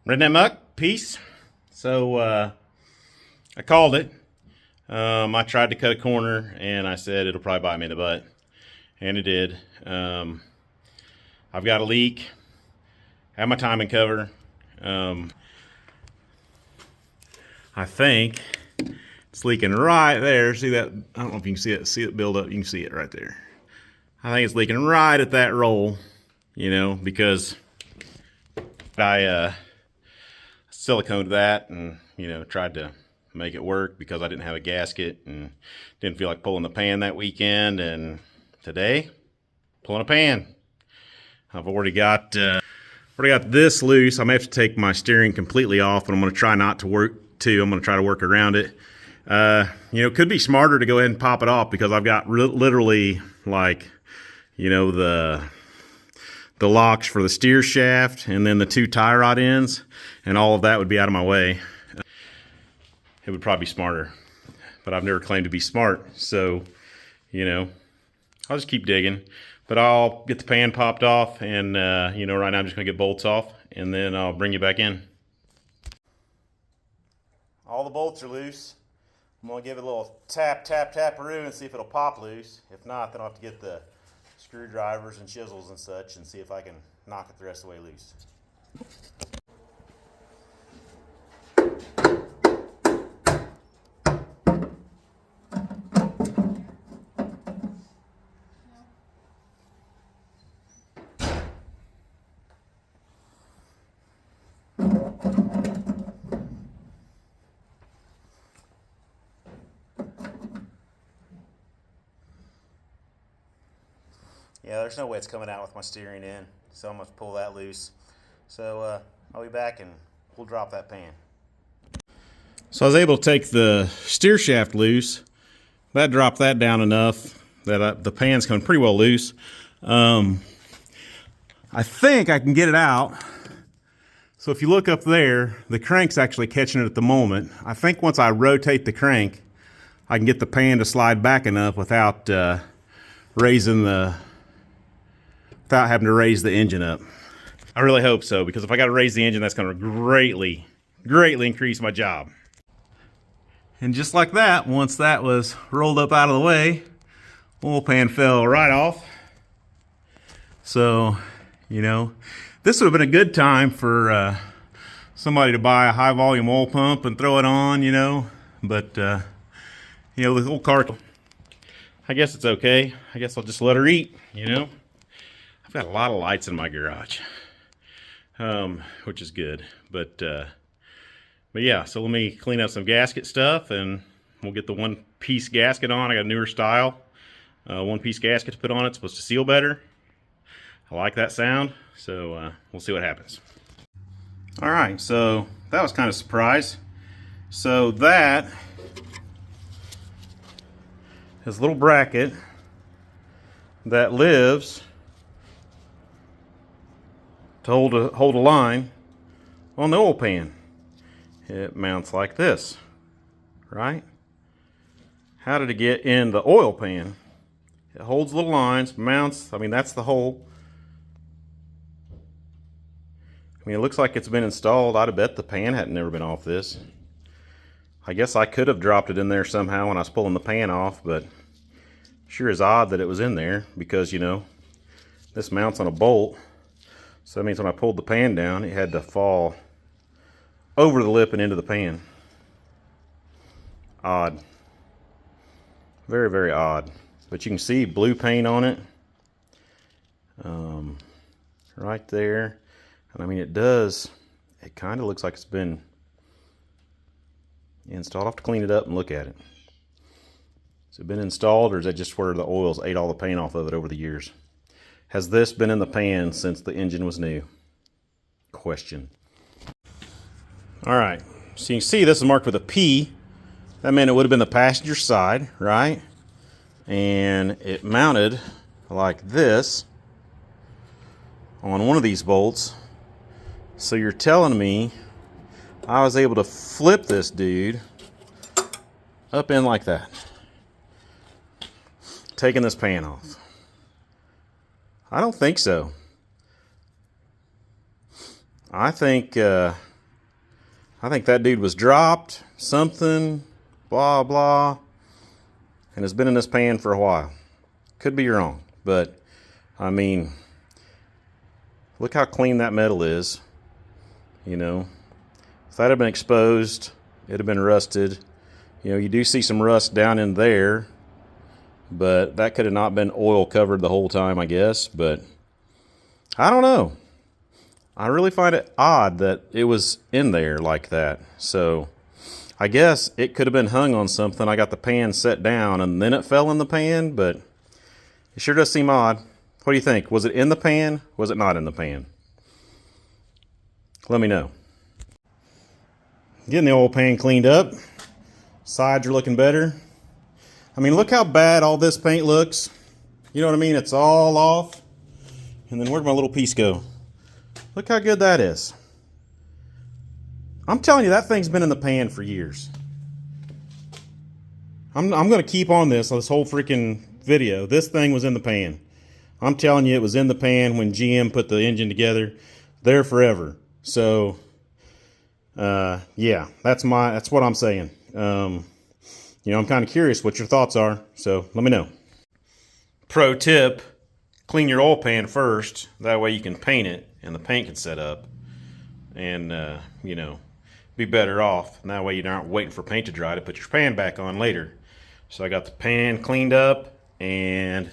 Redneck Mukk, peace. So I called it. I tried to cut a corner and I said it'll probably bite me in the butt. And it did. I've got a leak. Have my timing cover. I think it's leaking right there. See that? I don't know if you can see it. See it build up. You can see it right there. I think it's leaking right at that roll, you know, because I siliconed that and, you know, tried to make it work because I didn't have a gasket and didn't feel like pulling the pan that weekend. And today, pulling a pan. I've already got this loose. I may have to take my steering completely off, and I'm going to try not to work too. I'm going to try to work around it. You know, it could be smarter to go ahead and pop it off because I've got literally like, you know, the locks for the steer shaft and then the two tie rod ends, and all of that would be out of my way. It would probably be smarter, but I've never claimed to be smart. So, you know, I'll just keep digging, but I'll get the pan popped off and, you know, right now I'm just gonna get bolts off and then I'll bring you back in. All the bolts are loose. I'm gonna give it a little tap-a-roo and see if it'll pop loose. If not, then I'll have to get the screwdrivers and chisels and such and see if I can knock it the rest of the way loose. Yeah, there's no way it's coming out with my steering in, so I'm going to pull that loose. So I'll be back and we'll drop that pan. So I was able to take the steer shaft loose. That dropped that down enough that the pan's coming pretty well loose. I think I can get it out. So if you look up there, the crank's actually catching it at the moment. I think once I rotate the crank, I can get the pan to slide back enough without without having to raise the engine up. I really hope so, because if I got to raise the engine, that's going to greatly increase my job. And just like that, once that was rolled up out of the way, oil pan fell right off. So, you know, this would have been a good time for somebody to buy a high volume oil pump and throw it on, you know, but you know, the little car, I guess it's okay. I guess I'll just let her eat, you know. I've got a lot of lights in my garage, which is good. But yeah, so let me clean up some gasket stuff and we'll get the one-piece gasket on. I got a newer style, one-piece gasket to put on it. It's supposed to seal better. I like that sound, so we'll see what happens. All right, so that was kind of a surprise. So that is a little bracket that lives to hold a line on the oil pan. It mounts like this, right? How did it get in the oil pan? It holds the lines, mounts, I mean, that's the hole. I mean, it looks like it's been installed. I'd bet the pan had never been off this. I guess I could have dropped it in there somehow when I was pulling the pan off, but sure is odd that it was in there because, you know, this mounts on a bolt. So that means when I pulled the pan down, it had to fall over the lip and into the pan. Odd. Very, very odd. But you can see blue paint on it. Right there. And I mean, it kind of looks like it's been installed. I'll have to clean it up and look at it. Has it been installed, or is that just where the oils ate all the paint off of it over the years? Has this been in the pan since the engine was new? Question. All right, so you can see this is marked with a P. That meant it would have been the passenger side, right? And it mounted like this on one of these bolts. So you're telling me I was able to flip this dude up in like that, taking this pan off. I don't think so. I think I think that dude was dropped, something, blah, blah, and has been in this pan for a while. Could be wrong, but, I mean, look how clean that metal is, you know. If that had been exposed, it'd have been rusted. You know, you do see some rust down in there, but that could have not been oil covered the whole time, I guess, but I don't know. I really find it odd that it was in there like that. So I guess it could have been hung on something. I got the pan set down and then it fell in the pan, but it sure does seem odd. What do you think? Was it in the pan? Was it not in the pan? Let me know. Getting the oil pan cleaned up. Sides are looking better. I mean, look how bad all this paint looks. You know what I mean? It's all off. And then where'd my little piece go? Look how good that is. I'm telling you, that thing's been in the pan for years. I'm going to keep on this whole freaking video. This thing was in the pan. I'm telling you, it was in the pan when GM put the engine together. There forever. So, yeah, that's what I'm saying. You know, I'm kind of curious what your thoughts are. So let me know. Pro tip: clean your oil pan first. That way you can paint it and the paint can set up and, you know, be better off. And that way you aren't waiting for paint to dry to put your pan back on later. So I got the pan cleaned up and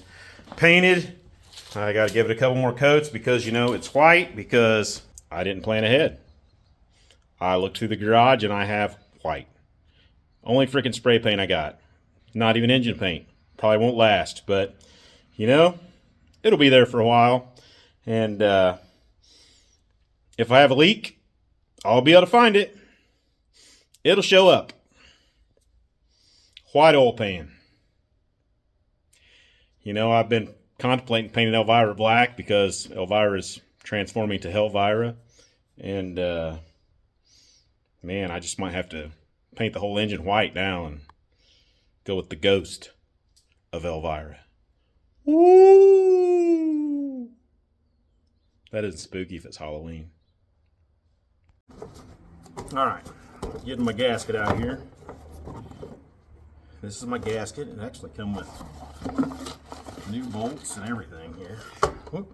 painted. I got to give it a couple more coats because, you know, it's white because I didn't plan ahead. I looked through the garage and I have white. Only freaking spray paint I got. Not even engine paint. Probably won't last, but, you know, it'll be there for a while. And if I have a leak, I'll be able to find it. It'll show up. White oil pan. You know, I've been contemplating painting Elvira black because Elvira is transforming to Helvira. And, man, I just might have to paint the whole engine white now and go with the ghost of Elvira. Woo! That isn't spooky if it's Halloween. Alright, getting my gasket out here. This is my gasket. It actually comes with new bolts and everything here. Whoop.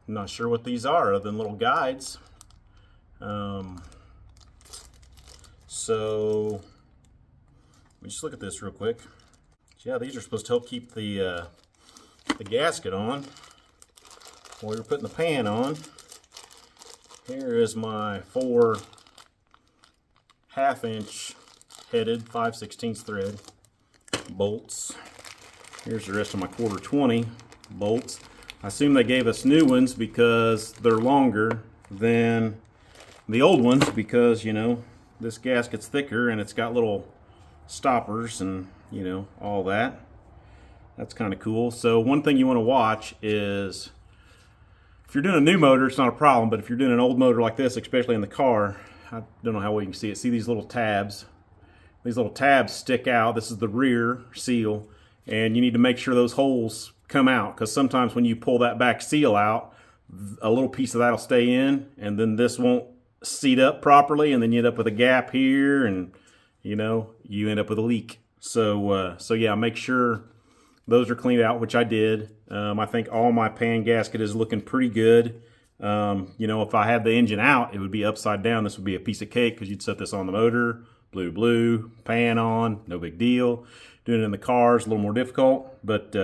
I'm not sure what these are other than little guides. So let me just look at this real quick. Yeah, these are supposed to help keep the gasket on while you're putting the pan on. Here is my 4 1/2-inch headed 5/16 thread bolts. Here's the rest of my 1/4-20 bolts. I assume they gave us new ones because they're longer than the old ones because, you know, this gasket's thicker and it's got little stoppers and, you know, all that. That's kind of cool. So one thing you want to watch is if you're doing a new motor, it's not a problem, but if you're doing an old motor like this, especially in the car, I don't know how well you can see it. See these little tabs? These little tabs stick out. This is the rear seal, and you need to make sure those holes come out because sometimes when you pull that back seal out, a little piece of that will stay in, and then this won't seat up properly, and then you end up with a gap here, and you know, you end up with a leak. So yeah, make sure those are cleaned out, which I did. I think all my pan gasket is looking pretty good. You know, if I had the engine out, it would be upside down. This would be a piece of cake because you'd set this on the motor, blue, pan on, no big deal. Doing it in the car is a little more difficult, but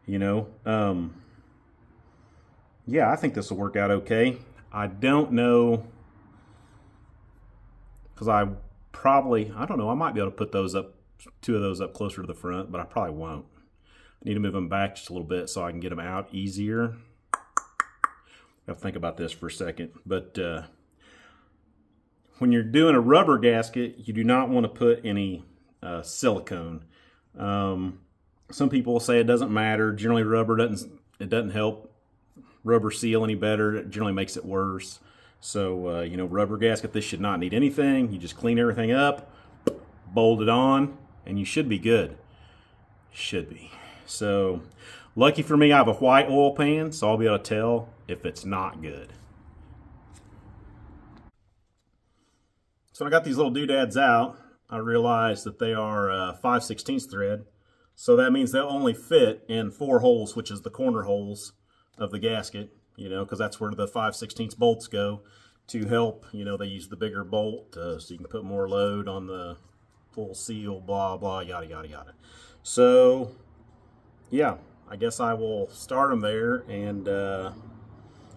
you know, yeah, I think this will work out okay. I don't know, because I don't know, I might be able to put those up, 2 of those up closer to the front, but I probably won't. I need to move them back just a little bit so I can get them out easier. I have to think about this for a second, but when you're doing a rubber gasket, you do not want to put any silicone. Some people will say it doesn't matter. Generally, rubber doesn't help rubber seal any better. It generally makes it worse. So, you know, rubber gasket, this should not need anything. You just clean everything up, bolt it on, and you should be good. Should be. So, lucky for me, I have a white oil pan, so I'll be able to tell if it's not good. So when I got these little doodads out, I realized that they are 5/16 thread. So that means they'll only fit in 4 holes, which is the corner holes of the gasket, you know, because that's where the 5/16 bolts go to help. You know, they use the bigger bolt so you can put more load on the full seal, blah, blah, yada, yada, yada. So, yeah, I guess I will start them there, and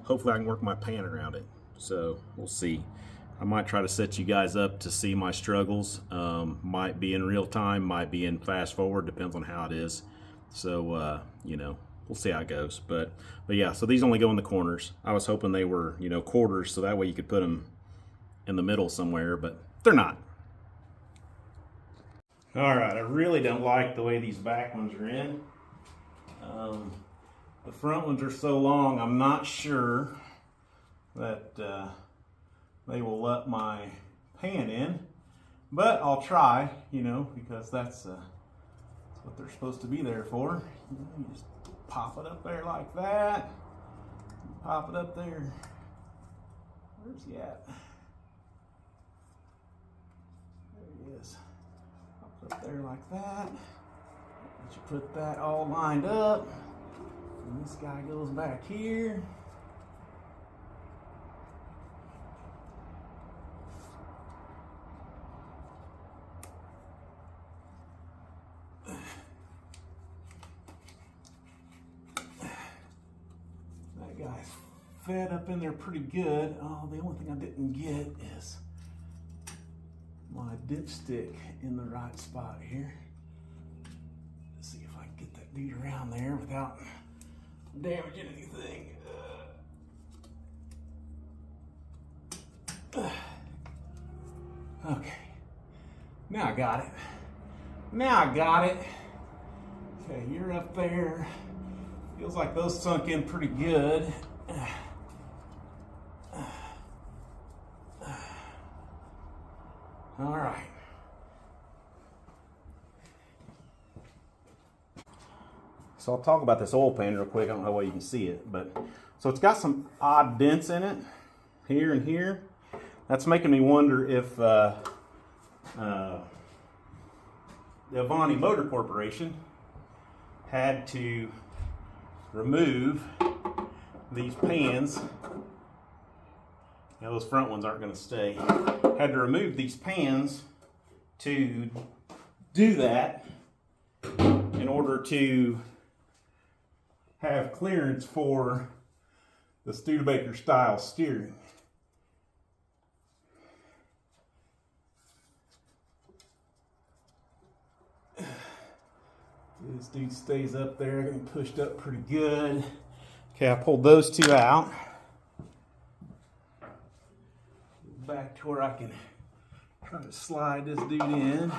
hopefully I can work my pan around it. So, we'll see. I might try to set you guys up to see my struggles. Might be in real time, might be in fast forward, depends on how it is. So, you know, we'll see how it goes. But yeah, so these only go in the corners. I was hoping they were, you know, quarters, so that way you could put them in the middle somewhere, but they're not. All right, I really don't like the way these back ones are in. The front ones are so long, I'm not sure that they will let my pan in, but I'll try, you know, because that's what they're supposed to be there for. You just pop it up there like that, pop it up there. Where's he at? There he is. Pop it up there like that. Let you put that all lined up, and this guy goes back here. Guy's fed up in there pretty good. Oh, the only thing I didn't get is my dipstick in the right spot here. Let's see if I can get that dude around there without damaging anything. Okay, now I got it. Now I got it. Okay, you're up there. Feels like those sunk in pretty good. All right. So I'll talk about this oil pan real quick. I don't know why you can see it, but so it's got some odd dents in it here and here. That's making me wonder if the Avanti Motor Corporation had to remove these pans. Now those front ones aren't going to stay. Had to remove these pans to do that in order to have clearance for the Studebaker style steering. This dude stays up there, getting pushed up pretty good. Okay, I pulled those two out. Back to where I can try to slide this dude in.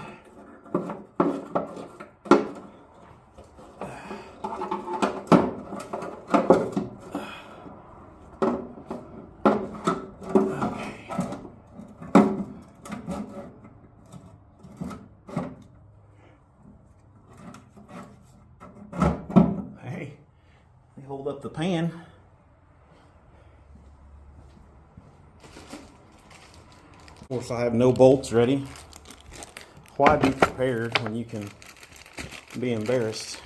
Hold up the pan. Of course, I have no bolts ready. Why be prepared when you can be embarrassed?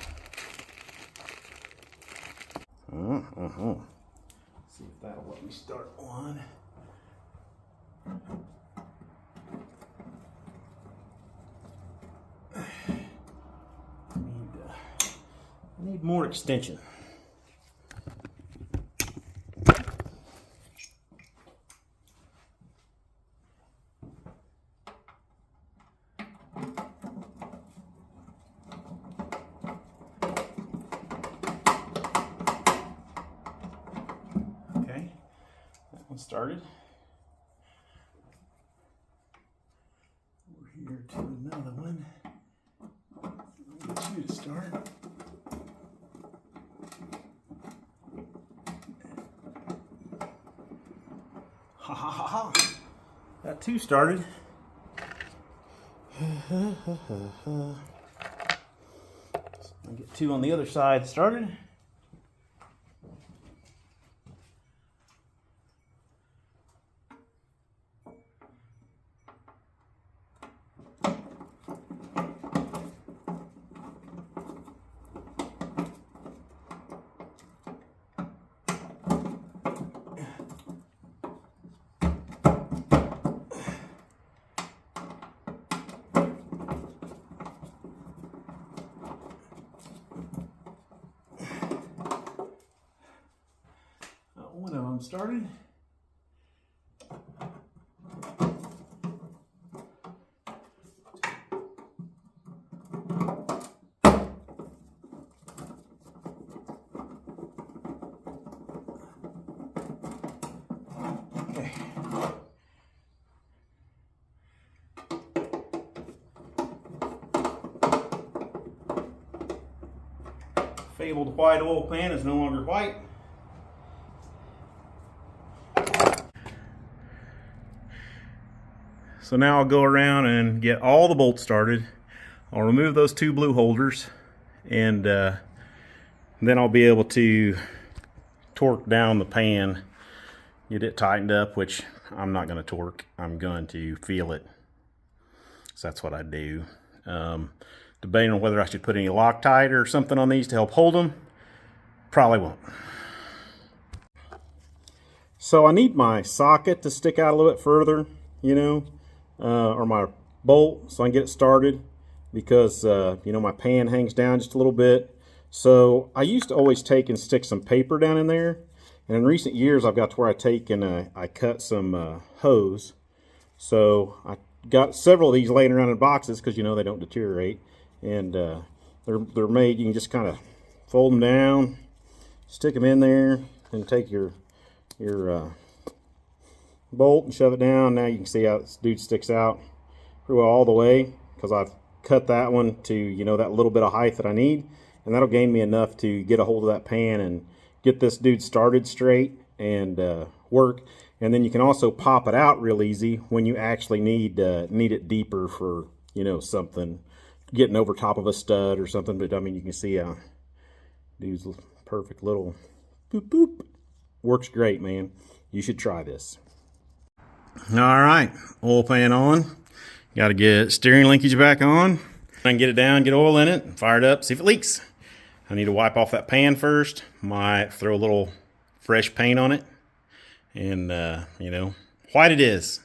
See if that'll let me start one. Need more extension. Started. We're here to another one. I'll get you to start. Ha ha ha ha. Got two started. I'll get 2 on the other side started. One of them started. Okay. Fabled white oil pan is no longer white. So now I'll go around and get all the bolts started. I'll remove those 2 blue holders, and then I'll be able to torque down the pan, get it tightened up, which I'm not going to torque. I'm going to feel it. So that's what I do. Debating on whether I should put any Loctite or something on these to help hold them. Probably won't. So I need my socket to stick out a little bit further, you know. Or my bolt, so I can get it started, because you know, my pan hangs down just a little bit. So I used to always take and stick some paper down in there, and in recent years I've got to where I take and I cut some hose. So I got several of these laying around in boxes, because you know they don't deteriorate, and they're made, you can just kind of fold them down, stick them in there, and take your bolt and shove it down. Now you can see how this dude sticks out pretty well all the way, because I've cut that one to, you know, that little bit of height that I need, and that'll gain me enough to get a hold of that pan and get this dude started straight and work. And then you can also pop it out real easy when you actually need it deeper for, you know, something getting over top of a stud or something. But I mean, you can see how dude's perfect little boop boop. Works great, man. You should try this. All right, oil pan on. Got to get steering linkage back on. I can get it down, get oil in it, fire it up, see if it leaks. I need to wipe off that pan first. Might throw a little fresh paint on it, and you know, white it is.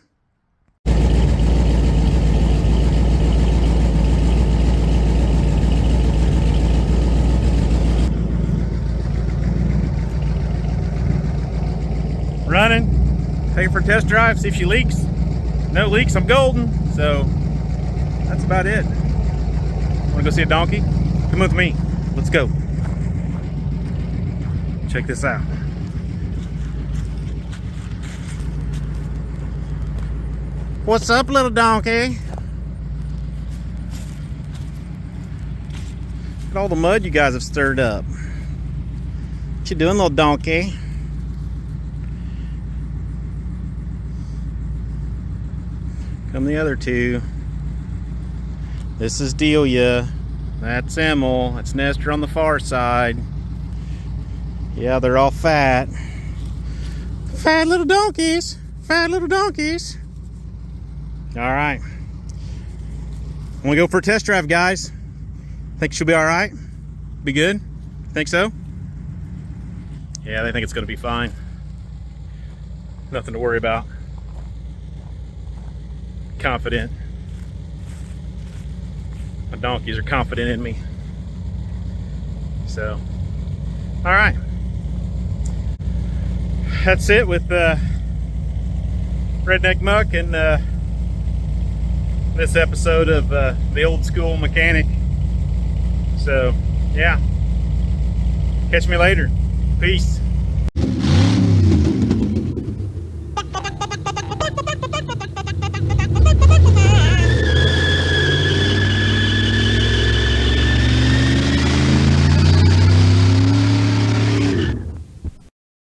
Running. Take her for a test drive, see if she leaks. No leaks, I'm golden. So that's about it. Wanna go see a donkey? Come with me. Let's go. Check this out. What's up, little donkey? Look at all the mud you guys have stirred up. What you doing, little donkey? Come the other 2. This is Delia. That's Emil. That's Nestor on the far side. Yeah, they're all fat. Fat little donkeys. Fat little donkeys. All right. I'm gonna go for a test drive, guys. Think she'll be all right? Be good? Think so? Yeah, they think it's gonna be fine. Nothing to worry about. Confident. My donkeys are confident in me. So, all right. That's it with Redneck Muck and this episode of the old school mechanic. So, yeah. Catch me later. Peace.